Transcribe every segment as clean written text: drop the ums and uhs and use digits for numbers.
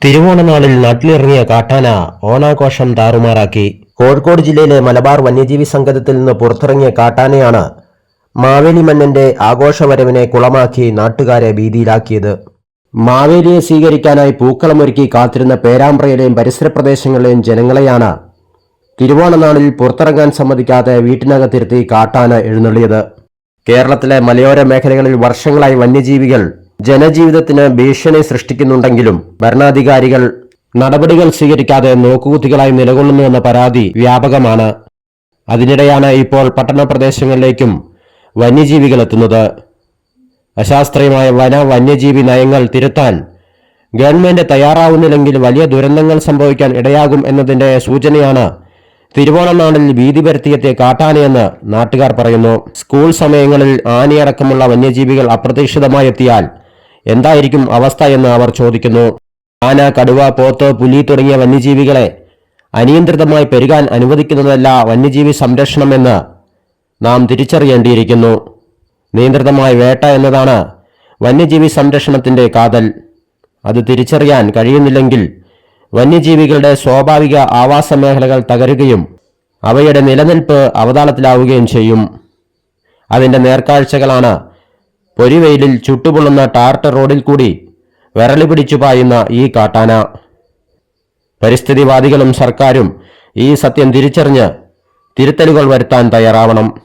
തിരുവോണനാളിൽ നാട്ടിലിറങ്ങിയ കാട്ടാന ഓണാഘോഷം താറുമാറാക്കി. കോഴിക്കോട് ജില്ലയിലെ മലബാർ വന്യജീവി സങ്കേതത്തിൽ നിന്ന് പുറത്തിറങ്ങിയ കാട്ടാനയാണ് മാവേലി മന്നന്റെ ആഘോഷവരവിനെ കുളമാക്കി നാട്ടുകാരെ ഭീതിയിലാക്കിയത്. മാവേലിയെ സ്വീകരിക്കാനായി പൂക്കളമൊരുക്കി കാത്തിരുന്ന പേരാമ്പ്രയിലെയും പരിസര പ്രദേശങ്ങളിലെയും ജനങ്ങളെയാണ് തിരുവോണനാളിൽ പുറത്തിറങ്ങാൻ സമ്മതിക്കാതെ വീട്ടിനകത്തിരുത്തി കാട്ടാന എഴുന്നള്ളിയത്. കേരളത്തിലെ മലയോര മേഖലകളിൽ വർഷങ്ങളായി വന്യജീവികൾ ജനജീവിതത്തിന് ഭീഷണി സൃഷ്ടിക്കുന്നുണ്ടെങ്കിലും ഭരണാധികാരികൾ നടപടികൾ സ്വീകരിക്കാതെ നോക്കുകുത്തികളായി നിലകൊള്ളുന്നുവെന്ന പരാതി വ്യാപകമാണ്. അതിനിടെയാണ് ഇപ്പോൾ പട്ടണപ്രദേശങ്ങളിലേക്കും വന്യജീവികൾ എത്തുന്നത്. അശാസ്ത്രീയമായ വന്യജീവി നയങ്ങൾ തിരുത്താൻ ഗവൺമെന്റ് തയ്യാറാവുന്നില്ലെങ്കിൽ വലിയ ദുരന്തങ്ങൾ സംഭവിക്കാൻ ഇടയാകും എന്നതിന്റെ സൂചനയാണ് തിരുവോണനാളിൽ ഭീതി പരത്തിയെത്തിയ കാട്ടാനയെന്ന് നാട്ടുകാർ പറയുന്നു. സ്കൂൾ സമയങ്ങളിൽ ആനയടക്കമുള്ള വന്യജീവികൾ അപ്രതീക്ഷിതമായി എത്തിയാൽ എന്തായിരിക്കും അവസ്ഥ എന്ന് അവർ ചോദിക്കുന്നു. ആന, കടുവ, പോത്ത്, പുലി തുടങ്ങിയ വന്യജീവികളെ അനിയന്ത്രിതമായി പെരുകാൻ അനുവദിക്കുന്നതല്ല വന്യജീവി സംരക്ഷണമെന്ന് നാം തിരിച്ചറിയേണ്ടിയിരിക്കുന്നു. നിയന്ത്രിതമായ വേട്ട എന്നതാണ് വന്യജീവി സംരക്ഷണത്തിന്റെ കാതൽ. അത് തിരിച്ചറിയാൻ കഴിയുന്നില്ലെങ്കിൽ വന്യജീവികളുടെ സ്വാഭാവിക ആവാസ മേഖലകൾ തകരുകയും അവയുടെ നിലനിൽപ്പ് അവതാളത്തിലാവുകയും ചെയ്യും. അതിന്റെ നേർക്കാഴ്ചകളാണ് പൊരിവെയിലിൽ ചുട്ടുപൊള്ളുന്ന ടാർട്ടർ റോഡിൽ കൂടി വിരളി പിടിച്ചു പായുന്ന ഈ കാട്ടാന. പരിസ്ഥിതിവാദികളും സർക്കാരും ഈ സത്യം തിരിച്ചറിഞ്ഞ് തിരുത്തലുകൾ വരുത്താൻ തയ്യാറാവണം.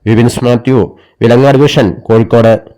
വിപിൻസ് മാത്യു, വിലങ്ങാട് വിഷൻ, കോഴിക്കോട്.